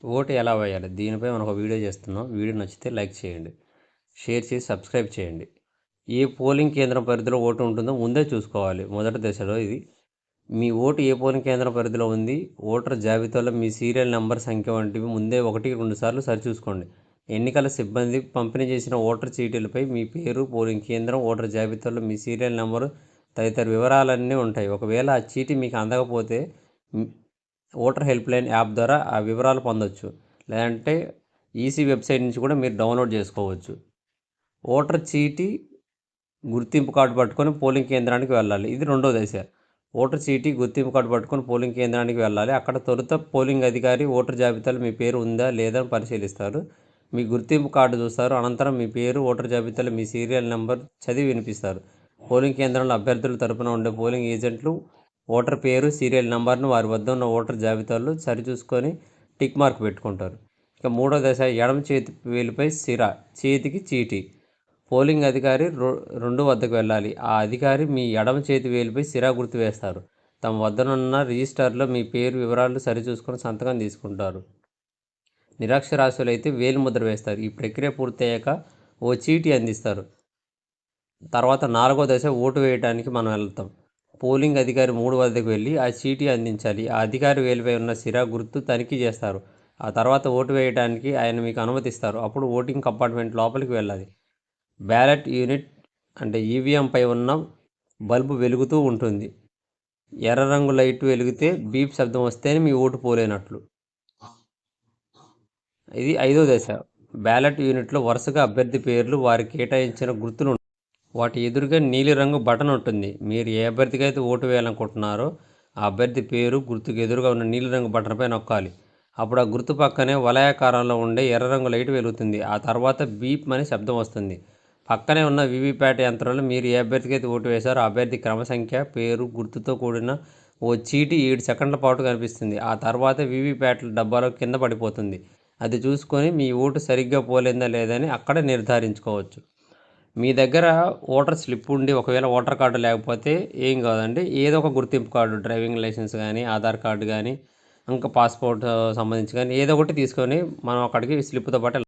Vote ఎలా వేయాలి దీనిపై మనం ఒక వీడియో చేస్తున్నాం. వీడియో నచ్చితే లైక్ చేయండి, షేర్ చేసి సబ్స్క్రైబ్ చేయండి. ఏ పోలింగ్ కేంద్రం పరిధిలో ఓటు ఉంటుందో ముందే చూసుకోవాలి. మొదటి దశలో ఇది మీ ఓటు ఏ పోలింగ్ కేంద్రం పరిధిలో ఉంది, ఓటర్ జాబితాలో మీ సీరియల్ నెంబర్, సంఖ్య వంటివి ముందే 1-2 సార్లు సరిచూసుకోండి. ఎన్నికల సిబ్బంది పంపిణీ చేసిన ఓటర్ చీటీలపై మీ పేరు, పోలింగ్ కేంద్రం, ఓటర్ జాబితాలో మీ సీరియల్ నెంబరు తదితర వివరాలన్నీ ఉంటాయి. ఒకవేళ ఆ చీటీ మీకు అందకపోతే ఓటర్ హెల్ప్లైన్ యాప్ ద్వారా ఆ వివరాలు పొందవచ్చు. లేదంటే ఈసీ వెబ్సైట్ నుంచి కూడా మీరు డౌన్లోడ్ చేసుకోవచ్చు. ఓటర్ చీటీ గుర్తింపు కార్డు పట్టుకొని పోలింగ్ కేంద్రానికి వెళ్ళాలి. ఇది రెండో దశ. ఓటర్ చీటీ గుర్తింపు కార్డు పట్టుకొని పోలింగ్ కేంద్రానికి వెళ్ళాలి. అక్కడ తొలుత పోలింగ్ అధికారి ఓటర్ జాబితాలో మీ పేరు ఉందా లేదా అని పరిశీలిస్తారు. మీ గుర్తింపు కార్డు చూస్తారు. అనంతరం మీ పేరు, ఓటర్ జాబితాలో మీ సీరియల్ నెంబర్ చదివి వినిపిస్తారు. పోలింగ్ కేంద్రంలో అభ్యర్థుల తరపున ఉండే పోలింగ్ ఏజెంట్లు ఓటర్ పేరు, సీరియల్ నెంబర్ను వారి వద్ద ఉన్న ఓటర్ జాబితాలో సరిచూసుకొని టిక్ మార్క్ పెట్టుకుంటారు. ఇక మూడో దశ ఎడమ చేతి వేలిపై సిర, చేతికి చీటీ. పోలింగ్ అధికారి 2 వద్దకు వెళ్ళాలి. ఆ అధికారి మీ ఎడమ చేతి వేలిపై సిరా గుర్తు వేస్తారు. తమ వద్దనున్న రిజిస్టర్లో మీ పేరు వివరాలు సరిచూసుకొని సంతకం తీసుకుంటారు. నిరక్షరాస్యులైతే వేలి ముద్ర వేస్తారు. ఈ ప్రక్రియ పూర్తయ్యాక ఓ చీటీ అందిస్తారు. తర్వాత 4వ దశ ఓటు వేయడానికి మనం వెళ్తాం. పోలింగ్ అధికారి 3 వద్దకు వెళ్ళి ఆ చీటీ అందించాలి. ఆ అధికారి వేలిపై ఉన్న సిరా గుర్తు తనిఖీ చేస్తారు. ఆ తర్వాత ఓటు వేయడానికి ఆయన మీకు అనుమతిస్తారు. అప్పుడు ఓటింగ్ కంపార్ట్మెంట్ లోపలికి వెళ్ళాలి. బ్యాలెట్ యూనిట్ అంటే ఈవీఎంపై ఉన్న బల్బు వెలుగుతూ ఉంటుంది. ఎర్ర రంగు లైట్ వెలిగితే బీప్ శబ్దం వస్తేనే మీ ఓటు పోలేనట్లు. ఇది 5వ దశ. బ్యాలెట్ యూనిట్లో వరుసగా అభ్యర్థి పేర్లు, వారి కేటాయించిన గుర్తులు ఉంటాయి. వాటి ఎదురుగా నీలిరంగు బటన్ ఉంటుంది. మీరు ఏ అభ్యర్థికి అయితే ఓటు వేయాలనుకుంటున్నారో ఆ అభ్యర్థి పేరు, గుర్తుకు ఎదురుగా ఉన్న నీలిరంగు బటన్పై నొక్కాలి. అప్పుడు ఆ గుర్తు పక్కనే వలయాకారంలో ఉండే ఎర్ర రంగు లైట్ వెలుగుతుంది. ఆ తర్వాత బీప్ అనే శబ్దం వస్తుంది. పక్కనే ఉన్న వీవీప్యాట్ యంత్రంలో మీరు ఏ అభ్యర్థికి అయితే ఓటు వేశారో ఆ అభ్యర్థి క్రమ సంఖ్య, పేరు, గుర్తుతో కూడిన ఓ చీటీ 7 సెకండ్ల పాటు కనిపిస్తుంది. ఆ తర్వాత వీవీప్యాట్ల డబ్బాలో కింద పడిపోతుంది. అది చూసుకొని మీ ఓటు సరిగ్గా పోలేదా లేదని అక్కడే నిర్ధారించుకోవచ్చు. మీ దగ్గర ఓటర్ స్లిప్ ఉండి ఒకవేళ ఓటర్ కార్డు లేకపోతే ఏం కాదండి, ఏదో ఒక గుర్తింపు కార్డు, డ్రైవింగ్ లైసెన్స్ కానీ, ఆధార్ కార్డు కానీ, ఇంకా పాస్పోర్ట్ సంబంధించి కానీ ఏదో ఒకటి తీసుకొని మనం అక్కడికి స్లిప్తో పాటు